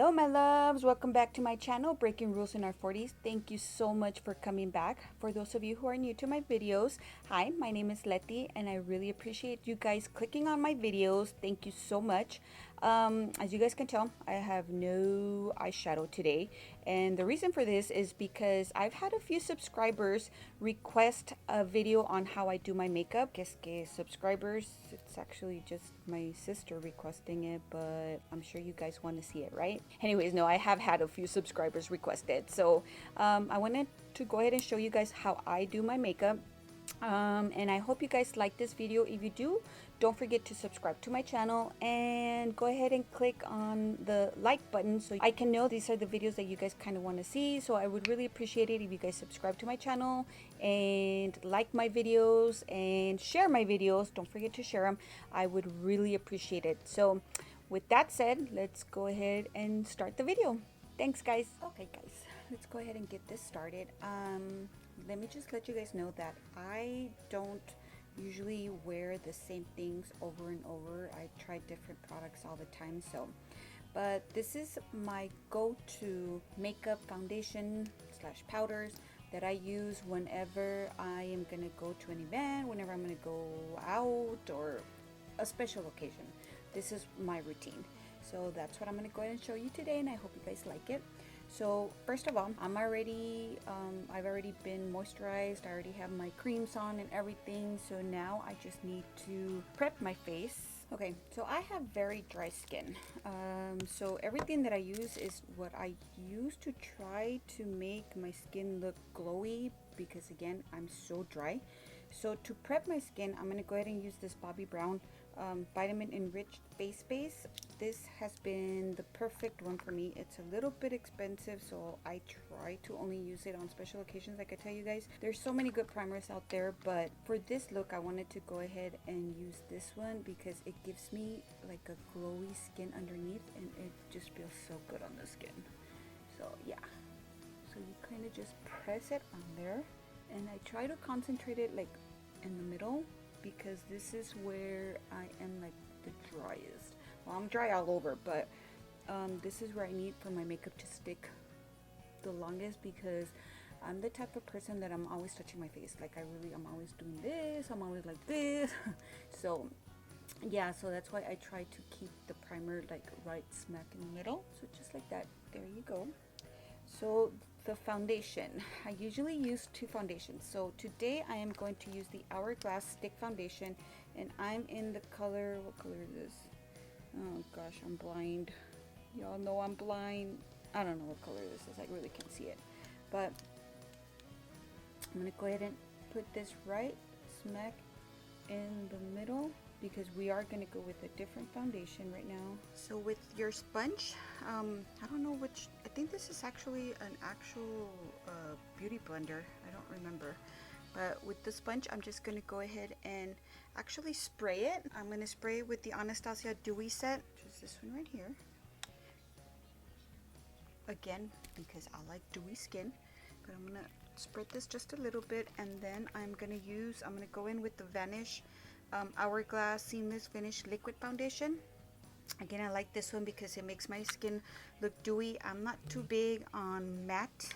Hello my loves, welcome back to my channel, Breaking Rules in Our 40s. Thank you so much for coming back. For those of you who are new to my videos, hi, my name is Letty and I really appreciate you guys clicking on my videos. Thank you so much. As you guys can tell, I have no eyeshadow today, and the reason for this is because I've had a few subscribers request a video on how I do my makeup. Guess que subscribers, it's actually just my sister requesting it, but I'm sure you guys want to see it, right? Anyways, no, I have had a few subscribers requested, so I wanted to go ahead and show you guys how I do my makeup. And I hope you guys like this video. If you do, don't forget to subscribe to my channel and go ahead and click on the like button so I can know these are the videos that you guys kind of want to see. So I would really appreciate it if you guys subscribe to my channel and like my videos and share my videos. Don't forget to share them. I would really appreciate it. So with that said, let's go ahead and start the video. Thanks guys. Okay guys, let's go ahead and get this started. Let me just let you guys know that I don't usually wear the same things over and over. I try different products all the time, but this is my go-to makeup foundation slash powders that I use whenever I am gonna go to an event, whenever I'm gonna go out, or a special occasion. This is my routine, so that's what I'm gonna go ahead and show you today, and I hope you guys like it. So first of all, I've already been moisturized. I already have my creams on and everything. So now I just need to prep my face. Okay, so I have very dry skin. So everything that I use is what I use to try to make my skin look glowy, because again, I'm so dry. So to prep my skin, I'm gonna go ahead and use this Bobbi Brown vitamin enriched face base. This has been the perfect one for me. It's a little bit expensive, so I try to only use it on special occasions. Like I tell you guys, there's so many good primers out there, but for this look I wanted to go ahead and use this one because it gives me like a glowy skin underneath, and it just feels so good on the skin. So yeah, so you kind of just press it on there, and I try to concentrate it like in the middle, because this is where I am like the driest. Well, I'm dry all over, but this is where I need for my makeup to stick the longest, because I'm the type of person that I'm always touching my face. Like I'm always doing this, I'm always like this. So yeah, so that's why I try to keep the primer like right smack in the middle. So just like that, there you go. So the foundation, I usually use two foundations. So today I am going to use the Hourglass Stick Foundation, and I'm in the color, what color is this? Oh gosh, I'm blind. Y'all know I'm blind. I don't know what color this is. I really can't see it. But I'm gonna go ahead and put this right smack in the middle, because we are going to go with a different foundation right now. So with your sponge, I don't know which, I think this is actually an actual beauty blender, I don't remember, but with the sponge I'm just going to go ahead and actually spray it. I'm going to spray it with the Anastasia Dewy set, which is this one right here, again because I like dewy skin. But I'm going to spread this just a little bit, and then I'm going to go in with the Vanish Hourglass Seamless Finish Liquid Foundation. Again, I like this one because it makes my skin look dewy. I'm not too big on matte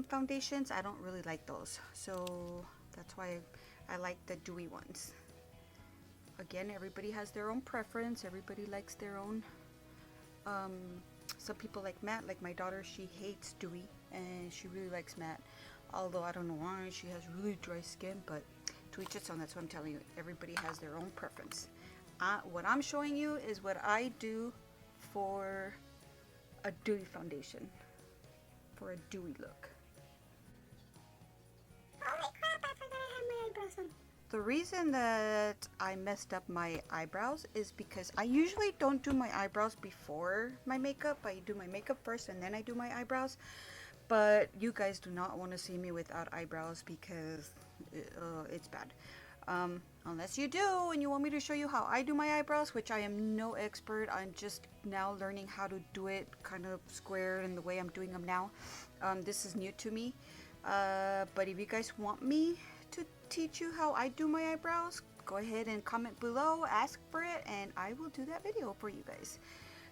foundations. I don't really like those, so that's why I like the dewy ones. Again, everybody has their own preference. Everybody likes their own. Some people like matte, like my daughter. She hates dewy and she really likes matte, although I don't know why. She has really dry skin, but to each its own. That's what I'm telling you. Everybody has their own preference. What I'm showing you is what I do for a dewy foundation, for a dewy look. Holy crap, I forgot I had my eyebrows on. The reason that I messed up my eyebrows is because I usually don't do my eyebrows before my makeup. I do my makeup first and then I do my eyebrows. But you guys do not want to see me without eyebrows, because it's bad. Unless you do and you want me to show you how I do my eyebrows, which I am no expert. I'm just now learning how to do it kind of square in the way I'm doing them now. This is new to me. But if you guys want me to teach you how I do my eyebrows, go ahead and comment below, ask for it, and I will do that video for you guys.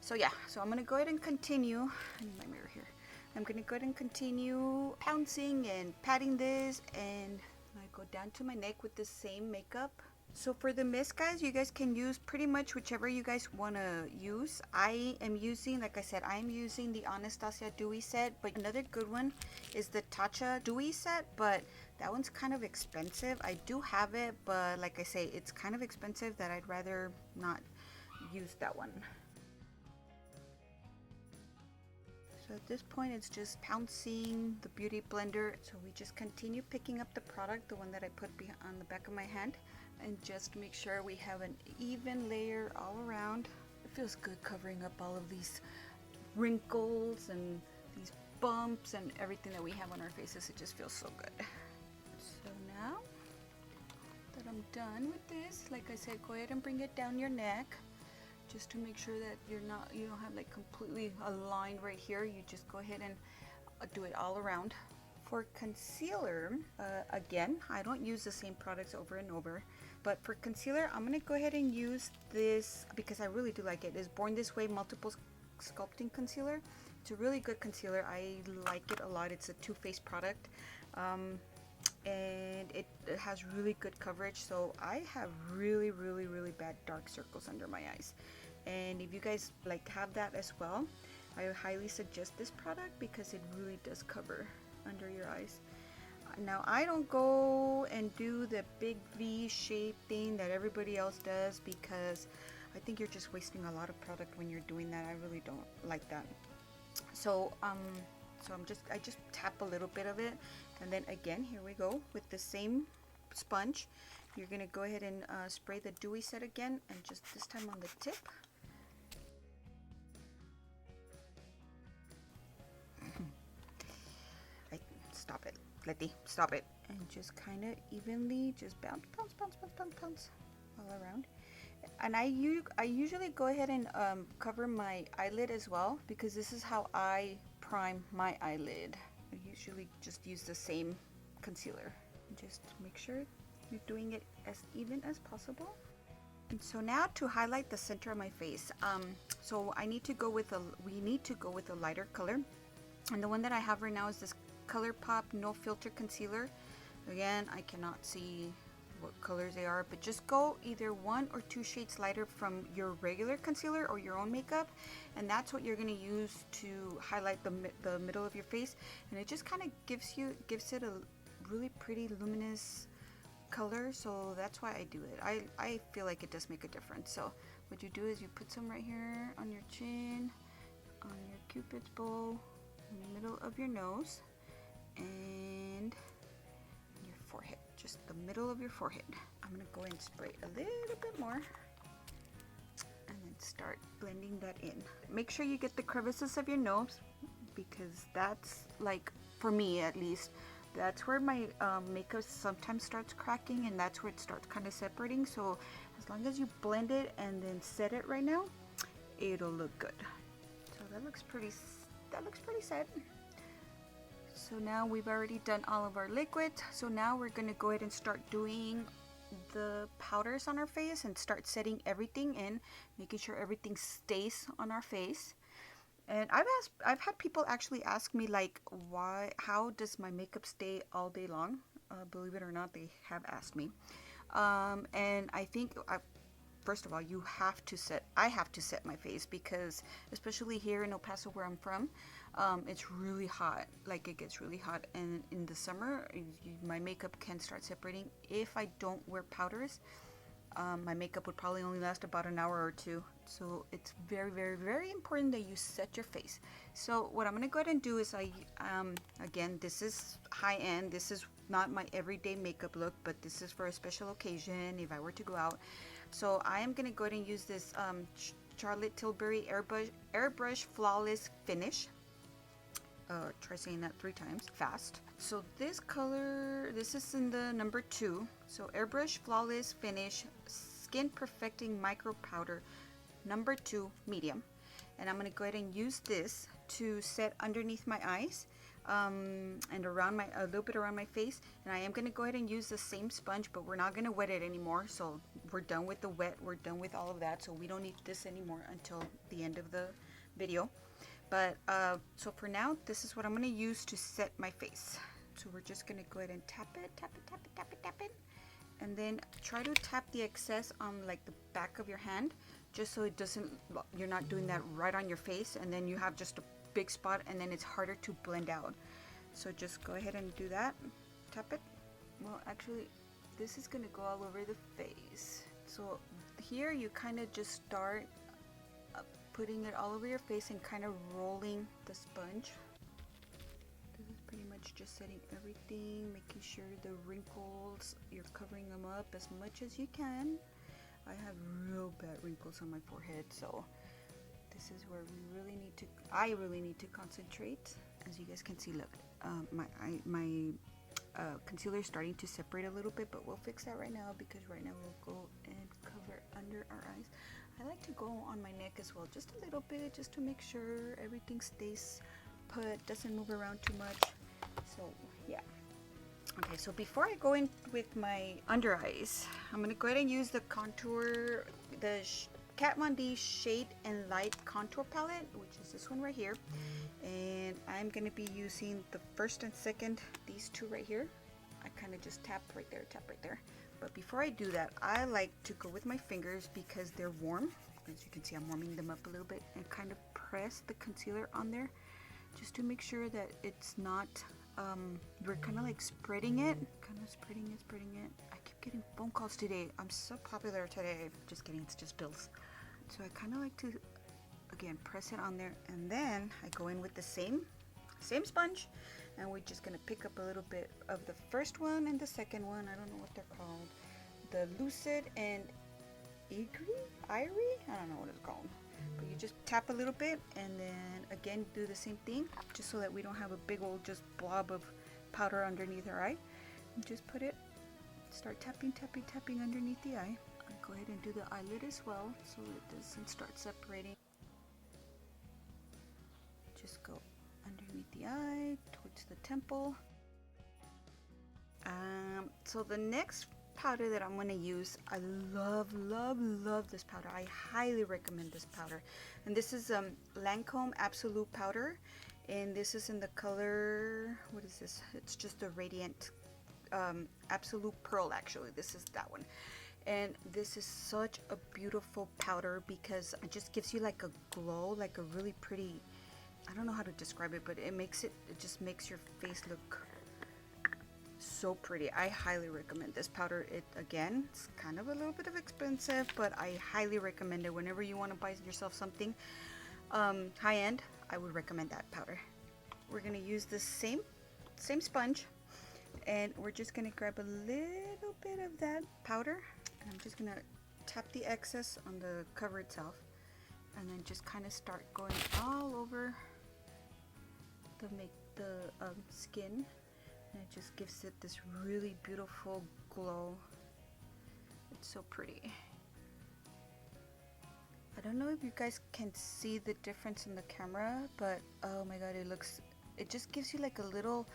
So yeah, so I'm gonna go ahead and continue. I need my mirror here. I'm gonna go ahead and continue pouncing and patting this, and I go down to my neck with the same makeup. So for the mist, guys, you guys can use pretty much whichever you guys want to use. I am using, like I said, I'm using the Anastasia Dewy set, but another good one is the Tatcha Dewy set, but that one's kind of expensive. I do have it, but like I say, it's kind of expensive that I'd rather not use that one. So at this point, it's just pouncing the beauty blender. So we just continue picking up the product, the one that I put on the back of my hand, and just make sure we have an even layer all around. It feels good covering up all of these wrinkles and these bumps and everything that we have on our faces. It just feels so good. So now that I'm done with this, like I said, go ahead and bring it down your neck, just to make sure that you don't have like completely a line right here. You just go ahead and do it all around. For concealer, again, I don't use the same products over and over, but for concealer, I'm gonna go ahead and use this because I really do like it. It's Born This Way Multiple Sculpting Concealer. It's a really good concealer. I like it a lot. It's a Too Faced product, and it has really good coverage. So I have really bad dark circles under my eyes, and if you guys like have that as well, I highly suggest this product because it really does cover under your eyes. Now I don't go and do the big V shape thing that everybody else does because I think you're just wasting a lot of product when you're doing that. I really don't like that. So I just tap a little bit of it, and then again, here we go with the same sponge. You're gonna go ahead and spray the dewy set again, and just this time on the tip. Stop it, Letty, stop it. And just kind of evenly just bounce all around. And I usually go ahead and cover my eyelid as well, because this is how I prime my eyelid. I usually just use the same concealer. Just make sure you're doing it as even as possible. And so now to highlight the center of my face, so we need to go with a lighter color, and the one that I have right now is this ColourPop No Filter Concealer. Again, I cannot see what colors they are, but just go either 1 or 2 shades lighter from your regular concealer or your own makeup, and that's what you're going to use to highlight the middle of your face, and it just kind of gives it a really pretty luminous color. So that's why I do it. I feel like it does make a difference. So what you do is you put some right here on your chin, on your cupid's bow, in the middle of your nose, and your forehead, just the middle of your forehead. I'm gonna go and spray a little bit more and then start blending that in. Make sure you get the crevices of your nose, because that's, like, for me at least, that's where my makeup sometimes starts cracking, and that's where it starts kind of separating. So as long as you blend it and then set it right now, it'll look good. So that looks pretty set. So now we've already done all of our liquid, so now we're gonna go ahead and start doing the powders on our face and start setting everything in, making sure everything stays on our face. And I've had people actually ask me, like, how does my makeup stay all day long? Believe it or not, they have asked me. And I think first of all, I have to set my face, because especially here in El Paso where I'm from, it's really hot. Like, it gets really hot, and in the summer my makeup can start separating. If I don't wear powders, my makeup would probably only last about an hour or two. So it's very important that you set your face. So what I'm going to go ahead and do is again, this is high-end. This is not my everyday makeup look, but this is for a special occasion if I were to go out. So I am going to go ahead and use this Charlotte Tilbury Airbrush Flawless Finish. Try saying that 3 times fast. So this color, this is in the number 2. So Airbrush Flawless Finish Skin Perfecting Micro Powder number 2 medium. And I'm going to go ahead and use this to set underneath my eyes, and around a little bit around my face. And I am going to go ahead and use the same sponge, but we're not going to wet it anymore. So we're done with the wet, we're done with all of that, so we don't need this anymore until the end of the video. But so for now, this is what I'm going to use to set my face. So we're just going to go ahead and tap it, tap it, tap it, tap it, tap it, and then try to tap the excess on like the back of your hand, just so it doesn't, you're not doing that right on your face, and then you have just a big spot, and then it's harder to blend out. So just go ahead and do that. Tap it. Well, actually, this is gonna go all over the face. So here you kind of just start putting it all over your face and kind of rolling the sponge. This is pretty much just setting everything, making sure the wrinkles, you're covering them up as much as you can. I have real bad wrinkles on my forehead, so this is where I really need to concentrate. As you guys can see, look, my concealer is starting to separate a little bit, but we'll fix that right now, because right now we'll go and cover under our eyes. I like to go on my neck as well, just a little bit, just to make sure everything stays put, doesn't move around too much. So yeah. Okay, so before I go in with my under eyes, I'm gonna go ahead and use the contour, the Kat Von D Shade and Light Contour Palette, which is this one right here. And I'm gonna be using the first and second, these two right here. I kind of just tap right there, tap right there. But before I do that, I like to go with my fingers, because they're warm. As you can see, I'm warming them up a little bit, and kind of press the concealer on there, just to make sure that it's not, we're kind of like spreading it, spreading it. I keep getting phone calls today. I'm so popular today. Just kidding, it's just bills. So I kind of like to, again, press it on there, and then I go in with the same sponge, and we're just gonna pick up a little bit of the first one and the second one. I don't know what they're called, the Lucid and Irie, I don't know what it's called, but you just tap a little bit, and then again do the same thing, just so that we don't have a big old just blob of powder underneath our eye. And just put it, start tapping underneath the eye. I'll go ahead and do the eyelid as well, so it doesn't start separating. Just go underneath the eye, towards the temple. So the next powder that I'm going to use, I love this powder. I highly recommend this powder. And this is Lancome Absolute Powder. And this is in the color, what is this? It's just a Radiant Absolute Pearl, actually. This is that one. And this is such a beautiful powder, because it just gives you like a glow, like a really pretty, I don't know how to describe it, but it just makes your face look so pretty. I highly recommend this powder. It, again, it's kind of a little bit of expensive, but I highly recommend it. Whenever you want to buy yourself something high-end, I would recommend that powder. We're going to use the same sponge, and we're just going to grab a little bit of that powder, and I'm just going to tap the excess on the cover itself, and then just kind of start going all over the skin, and it just gives it this really beautiful glow. It's so pretty. I don't know if you guys can see the difference in the camera, but oh my god, it just gives you like a little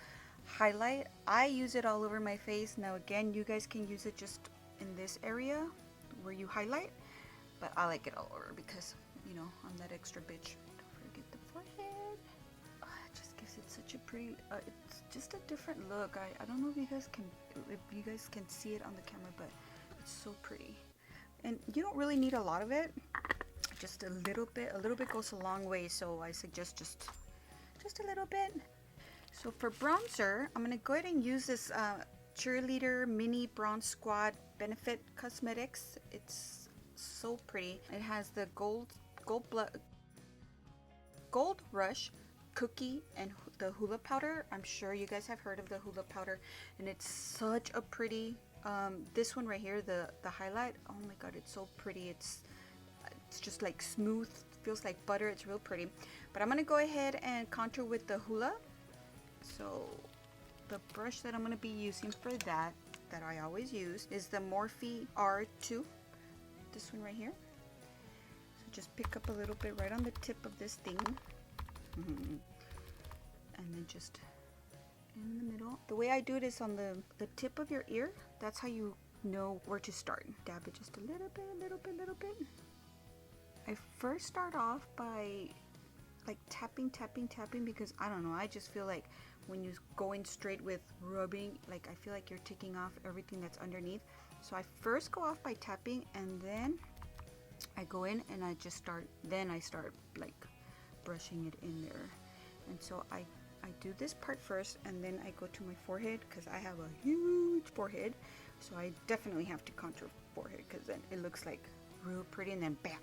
highlight. I use it all over my face. Now again, you guys can use it just in this area where you highlight, but I like it all over, because, you know, I'm that extra bitch. Don't forget the forehead. Oh, it just gives it such a pretty, it's just a different look. I don't know if you guys can see it on the camera, but it's so pretty. And you don't really need a lot of it, just a little bit goes a long way, so I suggest just a little bit. So for bronzer, I'm gonna go ahead and use this Cheerleader Mini Bronze Squad Benefit Cosmetics. It's so pretty. It has the Gold Rush Cookie and the Hula Powder. I'm sure you guys have heard of the Hula Powder, and it's such a pretty, this one right here, the highlight, oh my god, it's so pretty. It's just like smooth, feels like butter. It's real pretty. But I'm gonna go ahead and contour with the Hula. So the brush that I'm gonna be using for that I always use, is the Morphe R2, this one right here. So just pick up a little bit right on the tip of this thing, and then just in the middle. The way I do it is on the tip of your ear. That's how you know where to start. Dab it just a little bit, little bit. I first start off by like tapping because I don't know, I just feel like when you go in straight with rubbing, like I feel like you're taking off everything that's underneath. So I first go off by tapping, and then I go in and I start like brushing it in there. And so I do this part first, and then I go to my forehead because I have a huge forehead, so I definitely have to contour forehead because then it looks like real pretty, and then bam,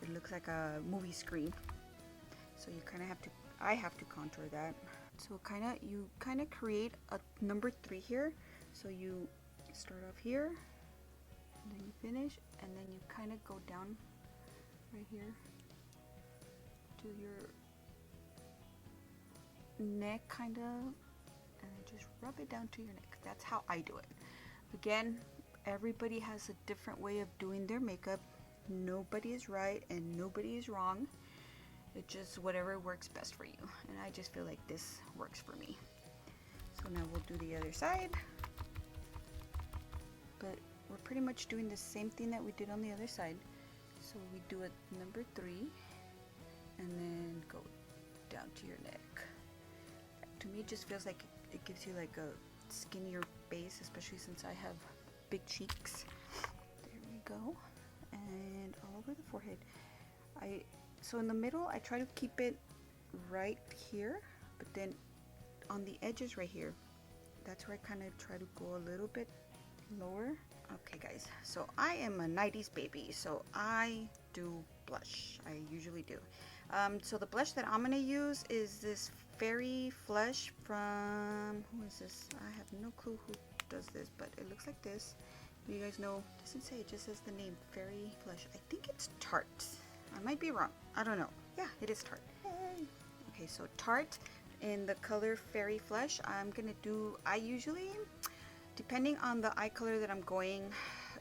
it looks like a movie screen. So you kind of have to, I have to contour that. So you kind of create a number 3 here. So you start off here, and then you finish, and then you kind of go down right here to your neck kind of, and then just rub it down to your neck. That's how I do it. Again, everybody has a different way of doing their makeup. Nobody is right and nobody is wrong. It's just whatever works best for you, and I just feel like this works for me. So now we'll do the other side, but we're pretty much doing the same thing that we did on the other side. So we do a number 3 and then go down to your neck. To me, it just feels like it gives you like a skinnier base, especially since I have big cheeks. There we go. And all over the forehead. So in the middle, I try to keep it right here, but then on the edges right here, that's where I kind of try to go a little bit lower. Okay guys, so I am a 90s baby, so I do blush. I usually do. So the blush that I'm gonna use is this Fairy Flush from, who is this? I have no clue who does this, but it looks like this. You guys know, it doesn't say, it just says the name, Fairy Flush. I think it's Tarte. I might be wrong, I don't know. Yeah, it is Tarte. Hey. Okay, so Tarte in the color Fairy Flush. I usually, depending on the eye color that I'm going,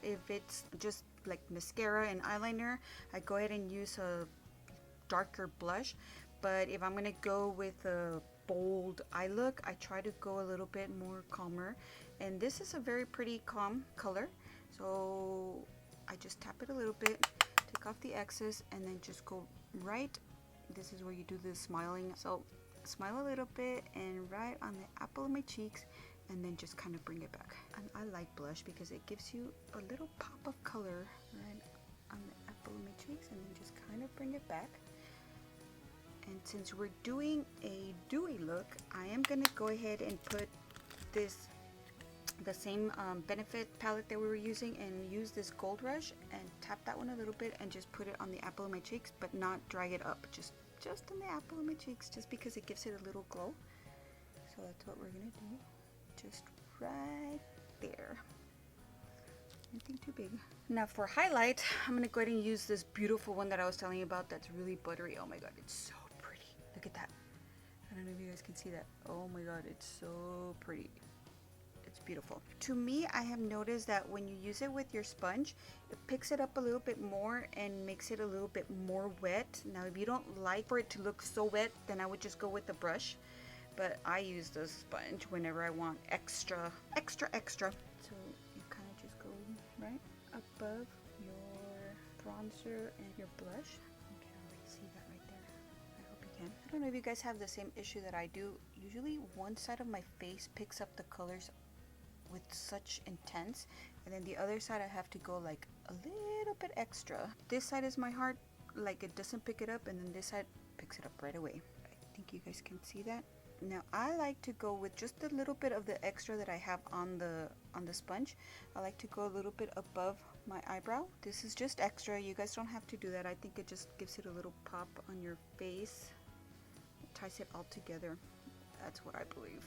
if it's just like mascara and eyeliner, I go ahead and use a darker blush. But if I'm gonna go with a bold eye look, I try to go a little bit more calmer. And this is a very pretty calm color, so I just tap it a little bit, take off the excess, and then just go right. This is where you do the smiling. So smile a little bit and right on the apple of my cheeks, and then just kind of bring it back. And I like blush because it gives you a little pop of color right on the apple of my cheeks, and then just kind of bring it back. And since we're doing a dewy look, I am gonna go ahead and put the same Benefit palette that we were using, and use this Gold Rush and tap that one a little bit and just put it on the apple of my cheeks, but not drag it up, just on the apple of my cheeks, just because it gives it a little glow. So that's what we're gonna do, just right there. Nothing too big. Now for highlight, I'm gonna go ahead and use this beautiful one that I was telling you about that's really buttery. Oh my god, it's so pretty. Look at that. I don't know if you guys can see that. Oh my god, it's so pretty. It's beautiful. To me, I have noticed that when you use it with your sponge, it picks it up a little bit more and makes it a little bit more wet. Now if you don't like for it to look so wet, then I would just go with the brush. But I use the sponge whenever I want extra. So you kind of just go right above your bronzer and your blush. You can already see that right there. I hope you can. I don't know if you guys have the same issue that I do. Usually one side of my face picks up the colors with such intense, and then the other side I have to go like a little bit extra. This side is my heart, like it doesn't pick it up, and then this side picks it up right away. I think you guys can see that. Now I like to go with just a little bit of the extra that I have on the sponge. I like to go a little bit above my eyebrow. This is just extra. You guys don't have to do that. I think it just gives it a little pop on your face. It ties it all together. That's what I believe.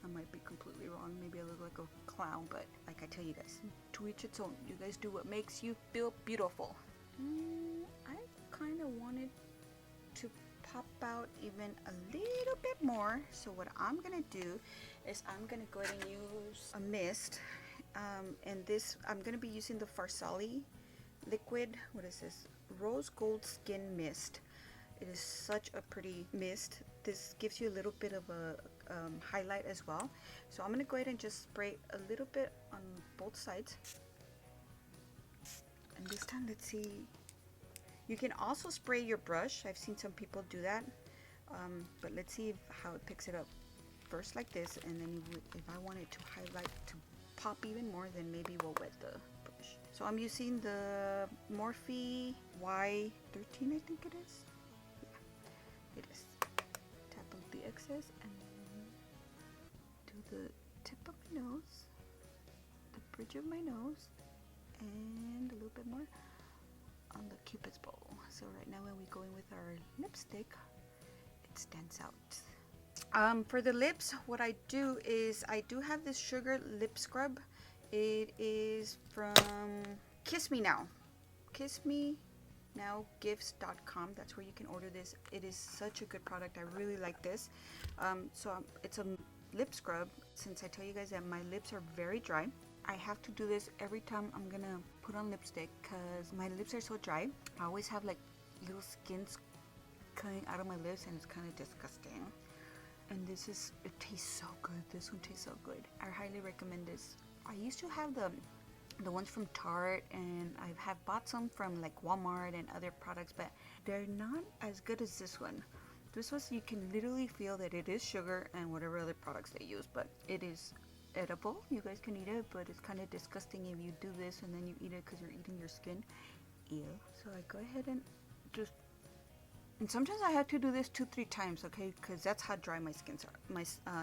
I might be completely wrong. Maybe I look like a clown, but like I tell you guys, to each its own. You guys do what makes you feel beautiful. I kind of wanted to pop out even a little bit more. So what I'm gonna do is I'm gonna go ahead and use a mist. And this, I'm gonna be using the Farsali liquid. What is this? Rose Gold Skin Mist. It is such a pretty mist. This gives you a little bit of a highlight as well. So I'm going to go ahead and just spray a little bit on both sides. And this time, let's see. You can also spray your brush. I've seen some people do that. But let's see how it picks it up. First like this, and then if I want it to highlight to pop even more, then maybe we'll wet the brush. So I'm using the Morphe Y13, I think it is. Yeah, it is. Tap on the excess and then do the tip of my nose, the bridge of my nose, and a little bit more on the Cupid's bow. So right now when we go in with our lipstick, it stands out. For the lips, what I do is I do have this sugar lip scrub. It is from Kiss Me Now. KissMeNowGifts.com. That's where you can order this. It is such a good product. I really like this. It's a lip scrub. Since I tell you guys that my lips are very dry, I have to do this every time I'm gonna put on lipstick because my lips are so dry. I always have like little skins coming out of my lips and it's kind of disgusting. And it tastes so good. This one tastes so good. I highly recommend this. I used to have the ones from Tarte, and I have bought some from like Walmart and other products, but they're not as good as this one. This one, you can literally feel that it is sugar and whatever other products they use, but it is edible. You guys can eat it, but it's kind of disgusting if you do this and then you eat it because you're eating your skin. Ew. So I go ahead and just, and sometimes I have to do this 2-3 times, okay, because that's how dry my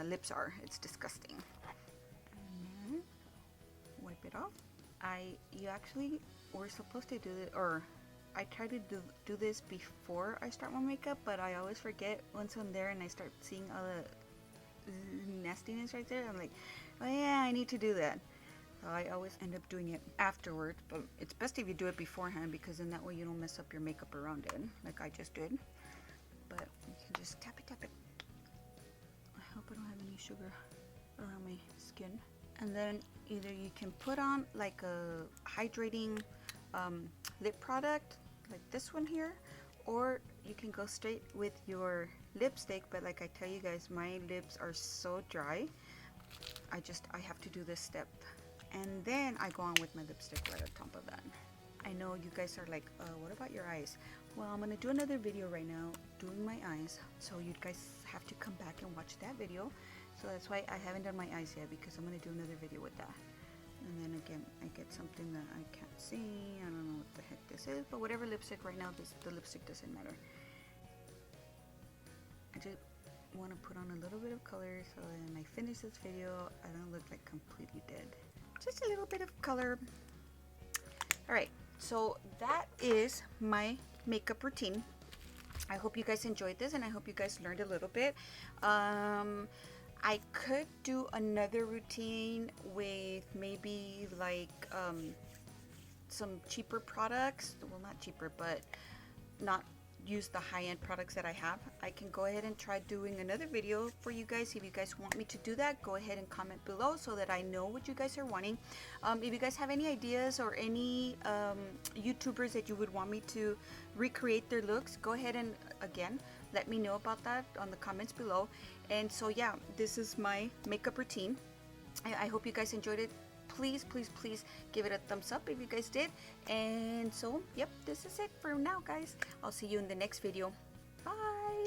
lips are. It's disgusting. And then wipe it off. You actually were supposed to do it, or I try to do this before I start my makeup, but I always forget once I'm there and I start seeing all the nastiness right there. I'm like, oh yeah, I need to do that. So I always end up doing it afterward, but it's best if you do it beforehand because then that way you don't mess up your makeup around it like I just did. But you can just tap it. I hope I don't have any sugar around my skin. And then either you can put on like a hydrating lip product like this one here, or you can go straight with your lipstick. But like I tell you guys, my lips are so dry, I have to do this step, and then I go on with my lipstick right on top of that. I know you guys are like, what about your eyes? Well, I'm gonna do another video right now doing my eyes, so you guys have to come back and watch that video. So that's why I haven't done my eyes yet, because I'm gonna do another video with that. And then again, I get something that I can't see. I don't know what the heck this is, but whatever lipstick right now, the lipstick doesn't matter. I just want to put on a little bit of color so when I finish this video, I don't look like completely dead. Just a little bit of color. Alright, so that is my makeup routine. I hope you guys enjoyed this, and I hope you guys learned a little bit. I could do another routine with maybe like some cheaper products. Well, not cheaper, but not use the high-end products that I have. I can go ahead and try doing another video for you guys. If you guys want me to do that, go ahead and comment below so that I know what you guys are wanting. If you guys have any ideas or any YouTubers that you would want me to recreate their looks, go ahead and again let me know about that on the comments below. And so yeah, this is my makeup routine. I hope you guys enjoyed it. Please give it a thumbs up if you guys did. And so yep, this is it for now, guys. I'll see you in the next video. Bye.